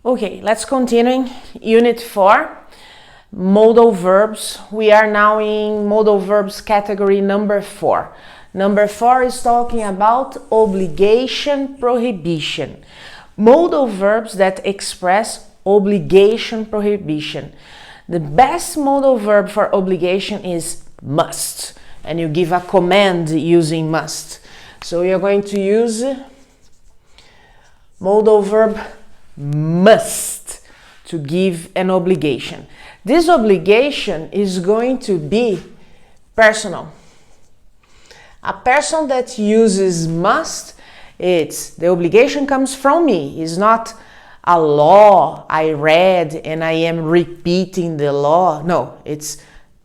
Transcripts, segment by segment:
Okay, let's continue. Unit 4, modal verbs. We are now in modal verbs category number 4. Number 4 is talking about obligation, prohibition. Modal verbs that express obligation, prohibition. The best modal verb for obligation is must, and you give a command using must. So you're going to use modal verb must to give an obligation. This obligation is going to be personal. A person that uses must, the obligation comes from me. It's not a law I read and I am repeating the law. No, it's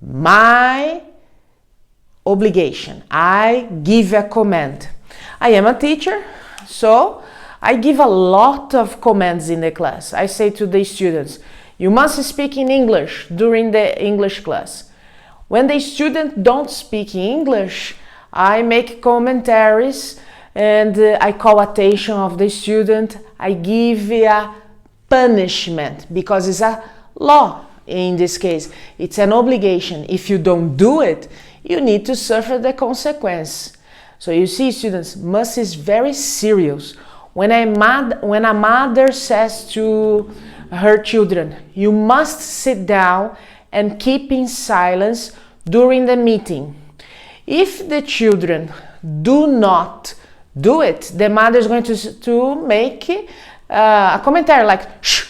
my obligation. I give a command. I am a teacher, so I give a lot of commands in the class. I say to the students, you must speak in English during the English class. When the student don't speak English, I make commentaries and I call attention of the student. I give a punishment because it's a law in this case. It's an obligation. If you don't do it, you need to suffer the consequence. So you see, students, must is very serious. When a mother says to her children, you must sit down and keep in silence during the meeting. If the children do not do it, the mother is going to make a commentary like, shh,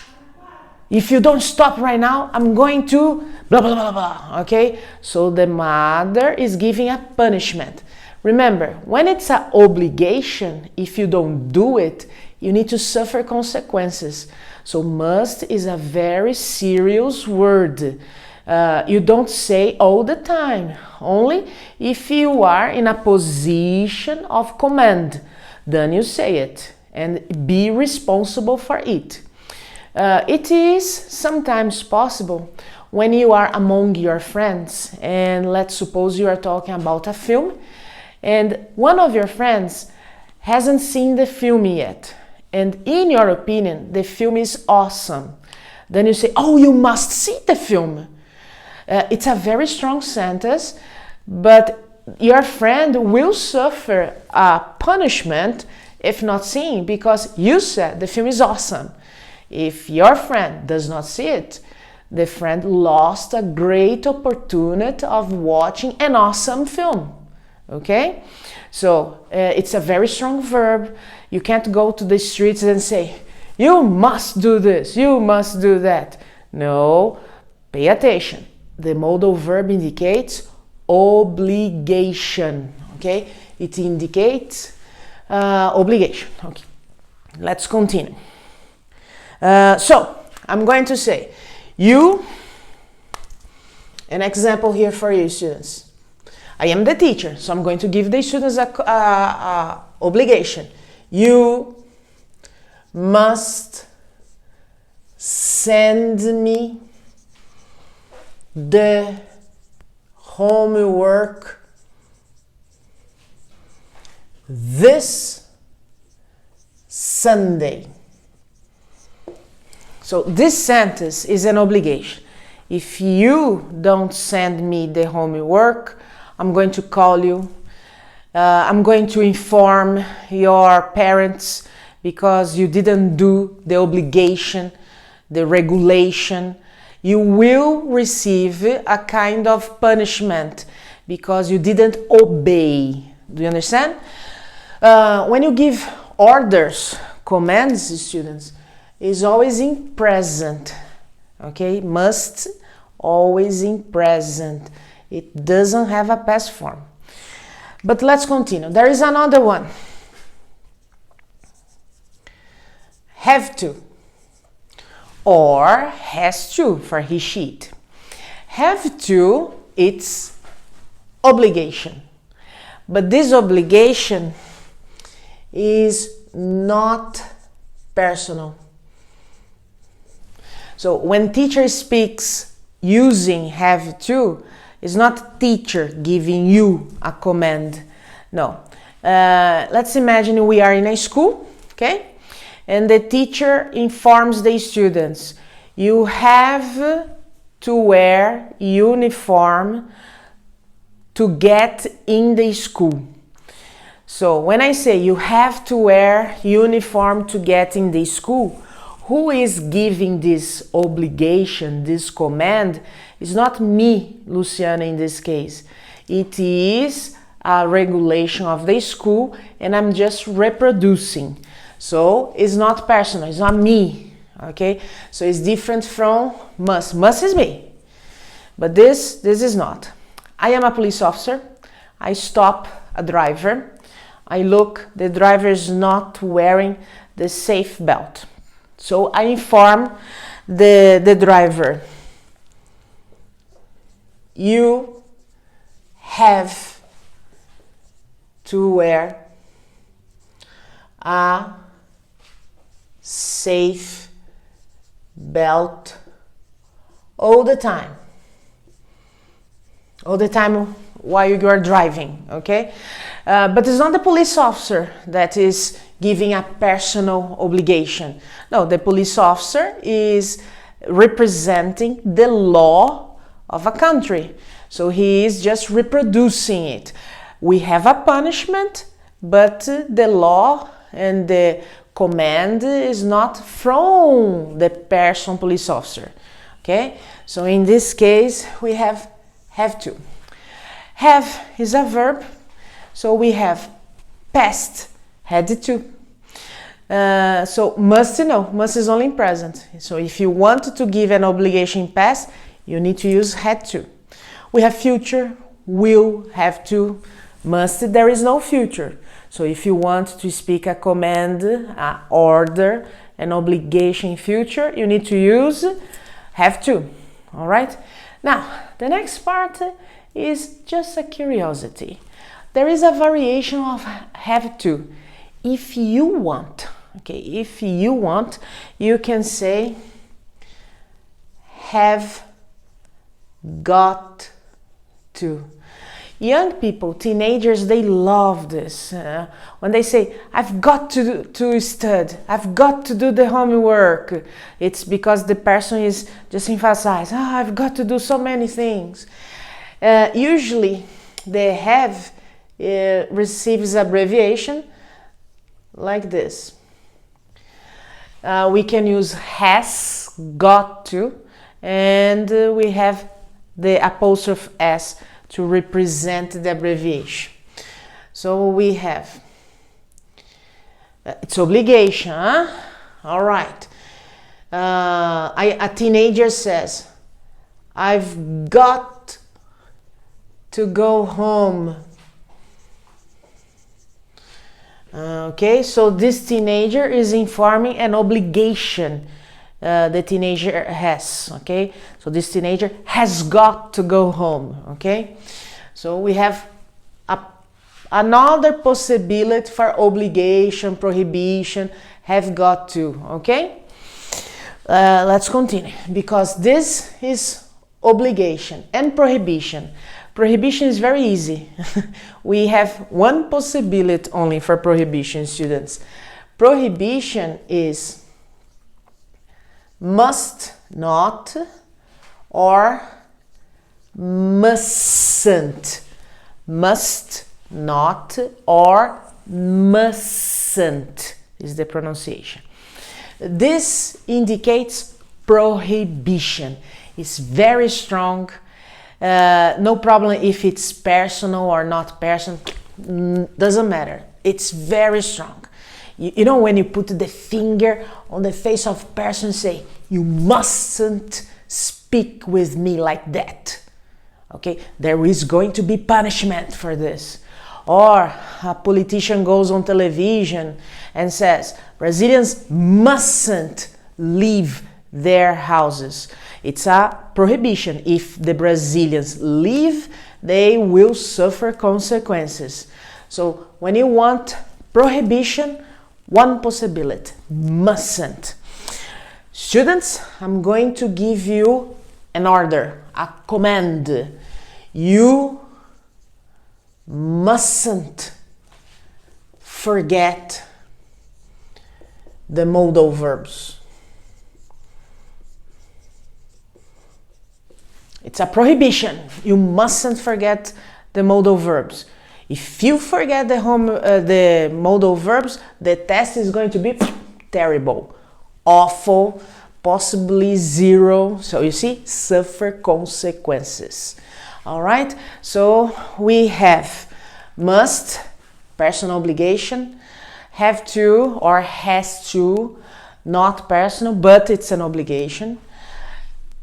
if you don't stop right now, I'm going to blah, blah, blah, blah, okay? So the mother is giving a punishment. Remember, when it's an obligation, if you don't do it, you need to suffer consequences. So must is a very serious word. You don't say all the time, only if you are in a position of command. Then you say it and be responsible for it. It is sometimes possible when you are among your friends, and let's suppose you are talking about a film, and one of your friends hasn't seen the film yet, and in your opinion, the film is awesome. Then you say, oh, you must see the film. It's a very strong sentence, but your friend will suffer a punishment if not seeing, because you said the film is awesome. If your friend does not see it, the friend lost a great opportunity of watching an awesome film. Okay, so it's a very strong verb. You can't go to the streets and say, you must do this, you must do that. No, pay attention. The modal verb indicates obligation. Okay, it indicates obligation. Okay, let's continue. So I'm going to say, an example here for you students. I am the teacher, so I'm going to give the students a obligation. You must send me the homework this Sunday. So this sentence is an obligation. If you don't send me the homework, I'm going to call you. I'm going to inform your parents because you didn't do the obligation, the regulation. You will receive a kind of punishment because you didn't obey. Do you understand? When you give orders, commands, students, is always in present. Okay? Must, always in present. It doesn't have a past form. But let's continue. There is another one. Have to. Or has to for he, she, it. Have to, it's obligation. But this obligation is not personal. So when teacher speaks using have to, it's not teacher giving you a command. No. Let's imagine we are in a school, okay? and the teacher informs the students, you have to wear uniform to get in the school. So when I say you have to wear uniform to get in the school, who is giving this obligation, this command? It's not me, Luciana, in this case. It is a regulation of the school, and I'm just reproducing. So it's not personal, it's not me, okay? So it's different from must. Must is me, but this is not. I am a police officer. I stop a driver. I look, the driver is not wearing the safe belt. So I inform the driver, you have to wear a safe belt all the time. All the time while you are driving, okay? But it's not the police officer that is giving a personal obligation. No, the police officer is representing the law of a country. So he is just reproducing it. We have a punishment, but the law and the command is not from the person police officer, okay? So in this case, we have to. Have is a verb, so we have past, had to. So must, no, must is only in present. So if you want to give an obligation in past, you need to use had to. We have future, will, have to, must, there is no future. So if you want to speak a command, an order, an obligation in future, you need to use have to, all right? Now, the next part is just a curiosity. There is a variation of have to. If you want, okay, if you want, you can say have got to. Young people, teenagers, they love this. When they say, I've got to study, I've got to do the homework, it's because the person is just emphasizing, I've got to do so many things. Usually, the have receives abbreviation like this. We can use has, got to, and we have the apostrophe s to represent the abbreviation. So we have, it's obligation, huh? All right. A teenager says, I've got to go home. Okay, so this teenager is informing an obligation the teenager has, okay? So this teenager has got to go home, okay? So we have another possibility for obligation, prohibition, have got to, okay? Let's continue, because this is obligation and prohibition. Prohibition is very easy. We have one possibility only for prohibition, students. Prohibition is must not or mustn't. Must not or mustn't is the pronunciation. This indicates prohibition. It's very strong. No problem if it's personal or not personal, doesn't matter. It's very strong. You know, when you put the finger on the face of a person and say, you mustn't speak with me like that. Okay, there is going to be punishment for this. Or a politician goes on television and says, Brazilians mustn't leave their houses. It's a prohibition. If the Brazilians leave, they will suffer consequences. So when you want prohibition, one possibility, mustn't. Students, I'm going to give you an order, a command. You mustn't forget the modal verbs. It's a prohibition. You mustn't forget the modal verbs. If you forget the modal verbs, the test is going to be terrible, awful, possibly zero. So you see, suffer consequences. All right, so we have must, personal obligation, have to or has to, not personal, but it's an obligation.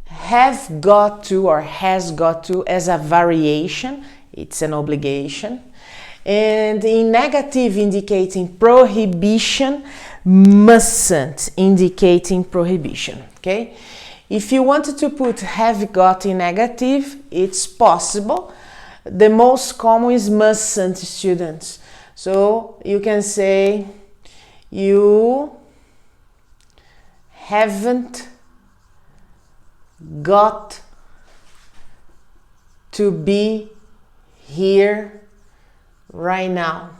Have got to or has got to as a variation, it's an obligation. And in negative indicating prohibition, mustn't indicating prohibition, okay? If you wanted to put have got in negative, it's possible. The most common is mustn't, students. So you can say you haven't got to be here right now,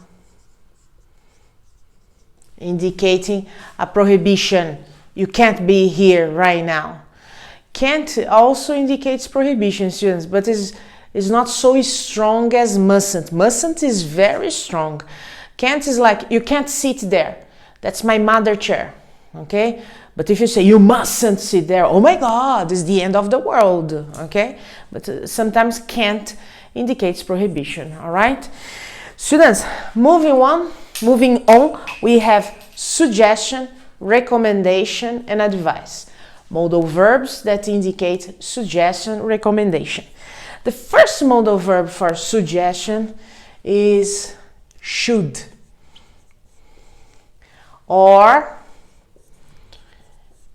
indicating a prohibition. You can't be here right now. Can't also indicates prohibition, students, but is not so strong as mustn't. Mustn't is very strong. Can't is like, you can't sit there. That's my mother chair, okay? But if you say you mustn't sit there, oh my God, it's the end of the world, okay? But sometimes can't indicates prohibition, all right? Students, moving on, we have suggestion, recommendation, and advice. Modal verbs that indicate suggestion, recommendation. The first modal verb for suggestion is should or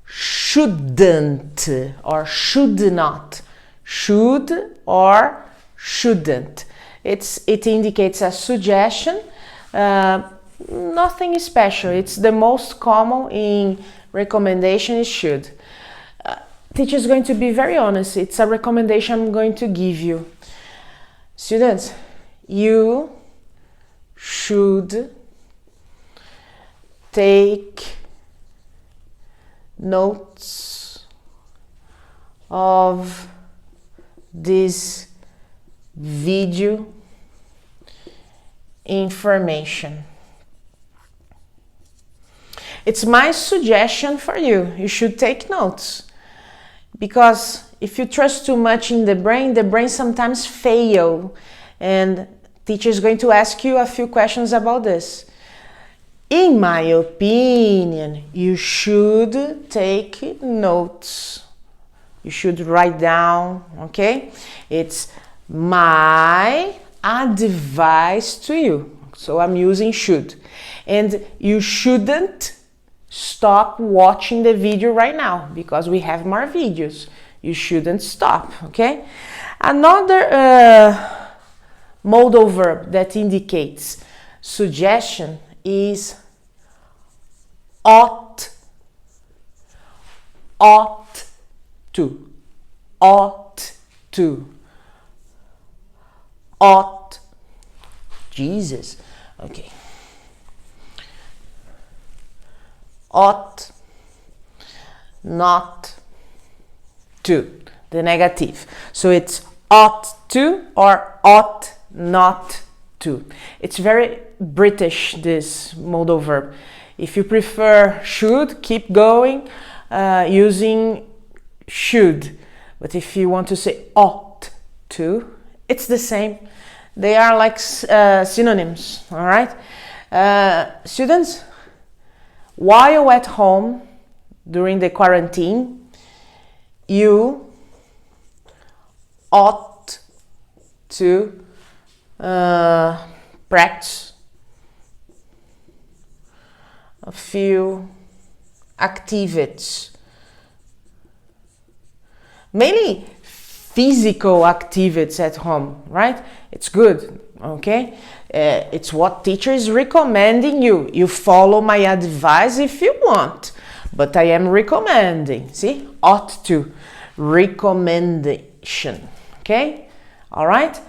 shouldn't or should not. Should or shouldn't. It indicates a suggestion, nothing special. It's the most common in recommendation is should. Teacher is going to be very honest. It's a recommendation I'm going to give you. Students, you should take notes of this video information. It's my suggestion for you. You should take notes. Because if you trust too much in the brain sometimes fails. And teacher is going to ask you a few questions about this. In my opinion, you should take notes. You should write down, okay? It's my advice to you. So I'm using should. And you shouldn't stop watching the video right now because we have more videos. You shouldn't stop, okay? Another modal verb that indicates suggestion is ought. Ought to. Ought to. Ought. Jesus. Okay. Ought not to, the negative. So it's ought to or ought not to. It's very British, this modal verb. If you prefer should, keep going using should. But if you want to say ought to, it's the same. They are like synonyms, all right? Students, while at home during the quarantine, you ought to practice a few activities, mainly physical activities at home, right? It's good, okay? It's what teacher is recommending you. You follow my advice if you want, but I am recommending. See, ought to, recommendation, okay? All right.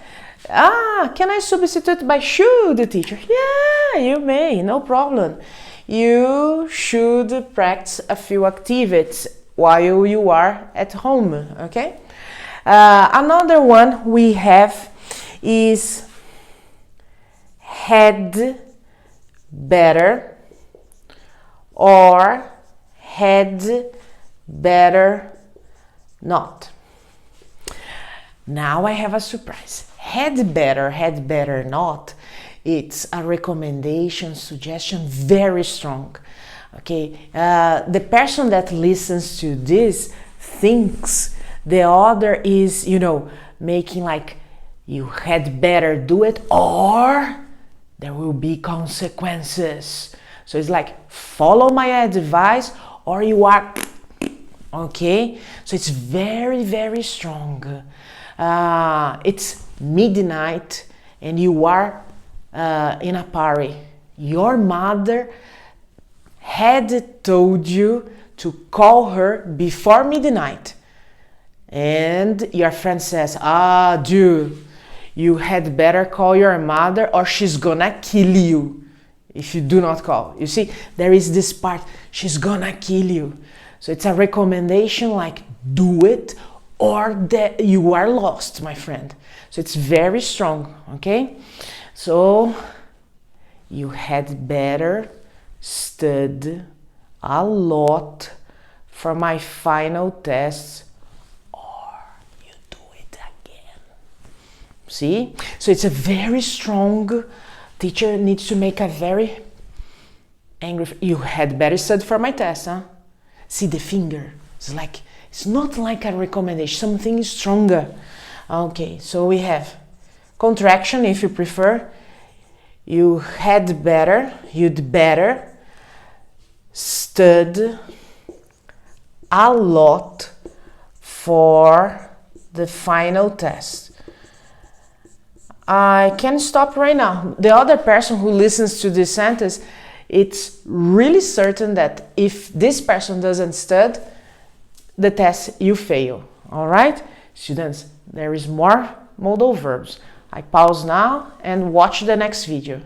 Can I substitute by should, teacher? Yeah, you may, no problem. you should practice a few activities while you are at home, okay? Another one we have is had better or had better not. Now I have a surprise. Had better not. It's a recommendation, suggestion, very strong. Okay, the person that listens to this thinks the other is, making like you had better do it or there will be consequences. So it's like follow my advice or you are, okay? So it's very, very strong. It's midnight and you are in a party. Your mother had told you to call her before midnight. And your friend says, dude, you had better call your mother or she's gonna kill you if you do not call. You see, there is this part, she's gonna kill you. So it's a recommendation like do it or that you are lost, my friend. So it's very strong, okay? So you had better study a lot for my final tests or you do it again. See? So it's a very strong, teacher needs to make a very angry, you had better study for my test, huh? See the finger, it's not like a recommendation, something stronger. Okay, so we have contraction if you prefer. You had better, you'd better study a lot for the final test. I can stop right now. The other person who listens to this sentence, it's really certain that if this person doesn't study, the test you fail. All right, students, there is more modal verbs. I pause now and watch the next video.